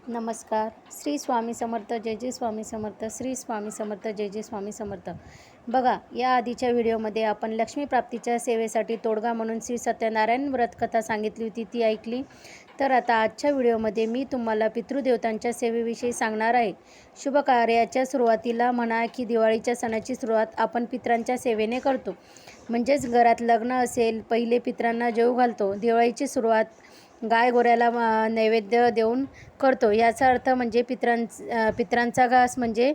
नमस्कार. श्री स्वामी समर्थ. जय जय स्वामी समर्थ. श्री स्वामी समर्थ. जय जय स्वामी समर्थ. बघा, या आधीच्या व्हिडिओमध्ये आपण लक्ष्मी प्राप्तीच्या सेवेसाठी तोडगा म्हणून श्री सत्यनारायण व्रत कथा सांगितली होती, ती ऐकली. तर आता आजच्या व्हिडिओमध्ये मी तुम्हाला पितृदेवतांच्या सेवेविषयी सांगणार आहे. शुभ कार्याच्या सुरुवातीला म्हणा की दिवाळीच्या सणाची सुरुवात आपण पितरांच्या सेवेने करतो. म्हणजेच घरात लग्न असेल, पहिले पितरांना जेवू घालतो. दिवाळीची सुरुवात गाय गोऱ्याला नैवेद्य देऊन करतो. याचा अर्थ म्हणजे पितरांचा घास म्हणजे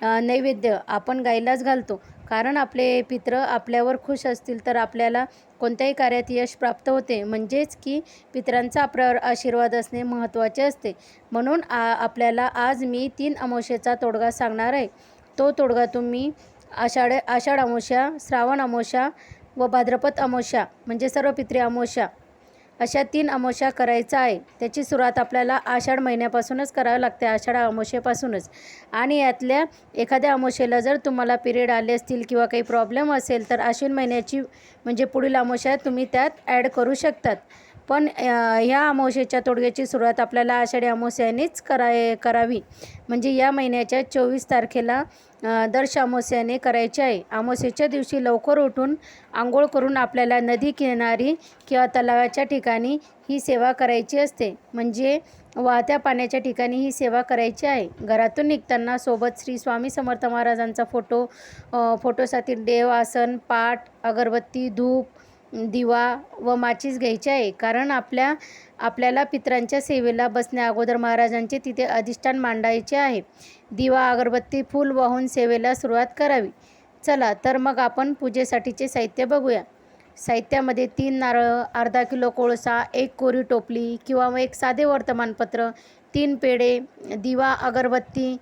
नैवेद्य आपण गायलाच घालतो. कारण आपले पित्र आपल्यावर खुश असतील तर आपल्याला कोणत्याही कार्यात यश प्राप्त होते. म्हणजेच की पितरांचा आपल्यावर आशीर्वाद असणे महत्त्वाचे असते. म्हणून आपल्याला आज मी 3 अमावस्येचा तोडगा सांगणार आहे. तो तोडगा तुम्ही आषाढ अमावस्या, श्रावण अमावस्या व भाद्रपद अमावस्या म्हणजे सर्व पितृ अमावस्या अशा 3 अमावस्या करायचा आहे. त्याची सुरुवात आपल्याला आषाढ महिन्यापासूनच करावी लागते, आषाढ अमावस्येपासूनच. आणि यातल्या एखाद्या अमावस्येला जर तुम्हाला पिरियड आले असतील किंवा काही प्रॉब्लेम असेल तर आश्विन महिन्याची म्हणजे पुढील अमावस्या तुम्ही त्यात ॲड करू शकतात. पण ह्या अमावस्येच्या तोडग्याची सुरुवात आपल्याला आषाढी अमावस्यानेच करावी. म्हणजे या महिन्याच्या 24 तारखेला दर अमावस्याने करायचे आहे. अमावस्येच्या दिवशी लवकर उठून आंघोळ करून आपल्याला नदी किनारी किंवा तलावाच्या ठिकाणी ही सेवा करायची असते. म्हणजे वाहत्या पाण्याच्या ठिकाणी ही सेवा करायची आहे. घरातून निघताना सोबत श्री स्वामी समर्थ महाराजांचा फोटोसाठी देव आसन, पाट, अगरबत्ती, धूप, दिवा व माचीस घ्यायची आहे. कारण आपल्याला पितरांच्या सेवेला बसण्या अगोदर महाराजांचे तिथे अधिष्ठान मांडायचे आहे. दिवा, अगरबत्ती, फूल वाहून सेवेला सुरुवात करावी. चला तर मग आपण पूजेसाठीचे साहित्य बघूया. साहित्यामध्ये 3 नारळ, अर्धा किलो कोळसा, 1 कोरी टोपली किंवा 1 साधे वर्तमानपत्र, 3 पेढे, दिवा, अगरबत्ती,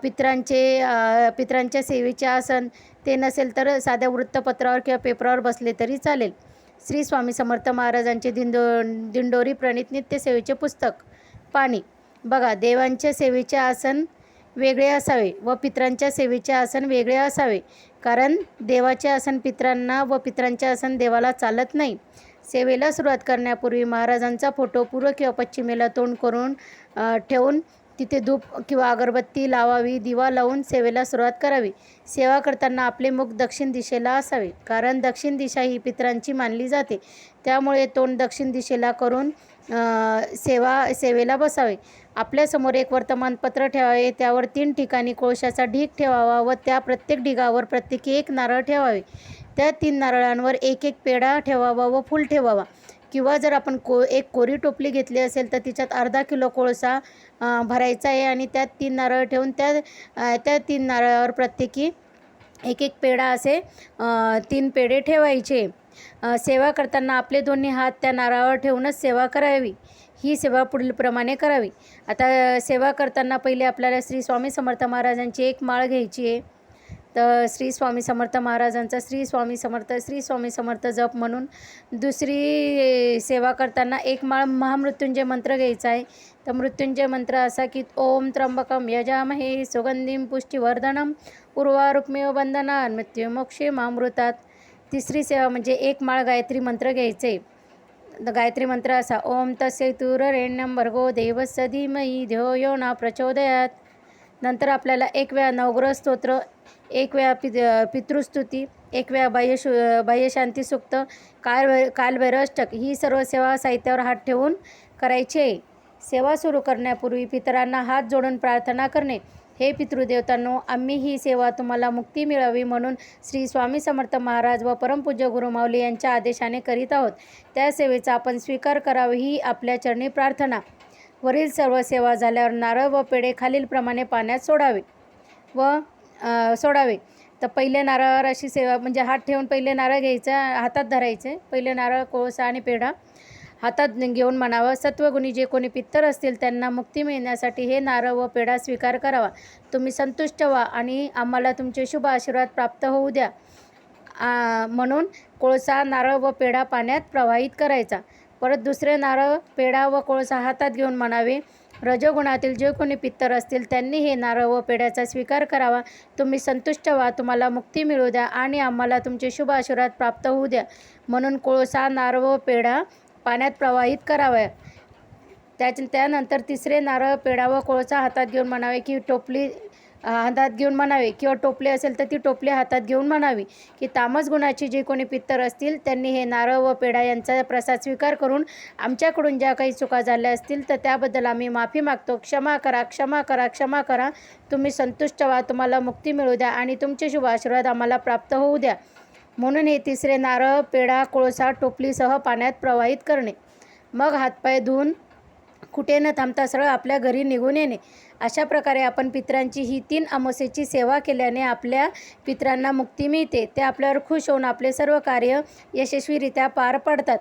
पितरांच्या सेवेचे आसन, ते नसेल तर साध्या वृत्तपत्रावर किंवा पेपरावर बसले तरी चालेल. श्री स्वामी समर्थ महाराजांचे दिंडोरी प्रणीत नित्यसेवेचे पुस्तक, पाणी. बघा, देवांच्या सेवेचे आसन वेगळे असावे व पितरांच्या सेवेचे आसन वेगळे असावे. कारण देवाचे आसन पितरांना व पितरांचे आसन देवाला चालत नाही. सेवेला सुरुवात करण्यापूर्वी महाराजांचा फोटो पूर्व किंवा पश्चिमेला तोंड करून ठेवून तिथे धूप किंवा अगरबत्ती लावावी. दिवा लावून सेवेला सुरुवात करावी. सेवा करताना आपले मुख दक्षिण दिशेला असावे. कारण दक्षिण दिशा ही पितरांची मानली जाते. त्यामुळे तोंड दक्षिण दिशेला करून सेवेला बसावे. आपल्यासमोर 1 वर्तमानपत्र ठेवावे. त्यावर 3 ठिकाणी कोळशाचा ढीग ठेवावा व त्या प्रत्येक ढिगावर प्रत्येकी 1 नारळ ठेवावे. त्या 3 नारळांवर 1 पेढा ठेवावा व फूल ठेवावा. किंवा जर आपण 1 कोरी टोपली घेतली असेल तर तिच्यात अर्धा किलो कोळसा भरायचा आहे आणि त्यात 3 नारळ ठेवून त्या 3 नारळावर प्रत्येकी 1 पेढा असे 3 पेढे ठेवायचे. सेवा करताना आपले दोन्ही हात त्या नारळावर ठेवूनच सेवा करावी. ही सेवा पुढीलप्रमाणे करावी. आता सेवा करताना पहिले आपल्याला श्री स्वामी समर्थ महाराजांची 1 माळ घ्यायची आहे. तर श्री स्वामी समर्थ महाराजांचा श्री स्वामी समर्थ जप म्हणून दुसरी सेवा करताना 1 माळ महामृत्युंजय मंत्र घ्यायचा आहे. तर मृत्युंजय मंत्र असा की ओम त्र्यंबकम यजामहे सुगंधिम पुष्टिवर्धनम उर्वारुक्मेव बंधनान् मृत्युमोक्षेमामृतात्. तिसरी सेवा म्हणजे 1 माळ गायत्री मंत्र घ्यायचे. गायत्री मंत्र असा ओम तस्यैतुरेण्यं भर्गो देवस्य धीमहि धियो यो न प्रचोदयात्. नंतर आपल्याला 1 वेळा नवग्रह स्तोत्र, 1 वेळा पितृस्तुती, 1 वेळा बाह्यशांती सूक्त, कालभैरवाष्टक ही सर्व सेवा साहित्यावर हात ठेवून करायची आहे. सेवा सुरू करण्यापूर्वी पितरांना हात जोडून प्रार्थना करणे. हे पितृदेवतांनो, आम्ही ही सेवा तुम्हाला मुक्ती मिळावी म्हणून श्री स्वामी समर्थ महाराज व परमपूज्य गुरुमाऊली यांच्या आदेशाने करीत आहोत. त्या सेवेचा आपण स्वीकार करावा ही आपल्या चरणी प्रार्थना. वरील सर्व सेवा झाल्यावर नारळ व पेढे खालीलप्रमाणे पाण्यात सोडावे. तर पहिले नारळावर अशी सेवा म्हणजे हात ठेवून पहिले नारळ घ्यायचा, हातात धरायचे. पहिले नारळ, कोळसा आणि पेढा हातात घेऊन म्हणावं, सत्वगुणी जे कोणी पितर असतील त्यांना मुक्ती मिळण्यासाठी हे नारळ व पेढा स्वीकार करावा. तुम्ही संतुष्ट व्हा आणि आम्हाला तुमचे शुभ आशीर्वाद प्राप्त होऊ द्या. म्हणून कोळसा, नारळ व पेढा पाण्यात प्रवाहित करायचा. परत दुसरे नारळ, पेढा व कोळसा हातात घेऊन म्हणावे, रजोगुणातील जे कोणी पितर असतील त्यांनी हे नारळ व पेढ्याचा स्वीकार करावा. तुम्ही संतुष्ट व्हा, तुम्हाला मुक्ती मिळू द्या आणि आम्हाला तुमचे शुभ आशीर्वाद प्राप्त होऊ द्या. म्हणून कोळसा, नारळ व पेढा पाण्यात प्रवाहित करावा. त्यानंतर तिसरे नारळ, पेढा व कोळसा हातात घेऊन म्हणावे की टोपली हातात घेऊन म्हणावे किंवा टोपली असेल तर ती टोपली हातात घेऊन म्हणावी की तामस गुणाची जे कोणी पित्तर असतील त्यांनी हे नारळ व पेढा यांचा प्रसाद स्वीकार करून आमच्याकडून ज्या काही चुका झाल्या असतील तर त्याबद्दल आम्ही माफी मागतो. क्षमा करा, क्षमा करा, क्षमा करा. तुम्ही संतुष्ट व्हा, तुम्हाला मुक्ती मिळू द्या आणि तुमचे शुभ आशीर्वाद आम्हाला प्राप्त होऊ द्या. म्हणून हे तिसरे नारळ, पेढा, कोळसा टोपलीसह पाण्यात प्रवाहित करणे. मग हातपाय धुवून कुठे न थांबता सरळ आपल्या घरी निघून येणे. अशा प्रकारे आपण पितरांची ही 3 अमावस्येची सेवा केल्याने आपल्या पितरांना मुक्ती मिळते. ते आपल्यावर खुश होऊन आपले सर्व कार्य यशस्वीरित्या पार पाडतात.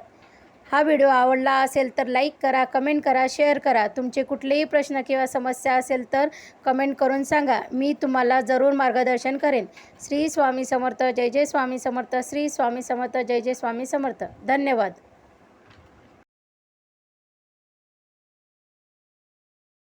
हा व्हिडिओ आवडला असेल तर लाईक करा, कमेंट करा, शेअर करा. तुमचे कुठलेही प्रश्न किंवा समस्या असेल तर कमेंट करून सांगा. मी तुम्हाला जरूर मार्गदर्शन करेन. श्री स्वामी समर्थ. जय जय स्वामी समर्थ. श्री स्वामी समर्थ. जय जय स्वामी समर्थ. धन्यवाद.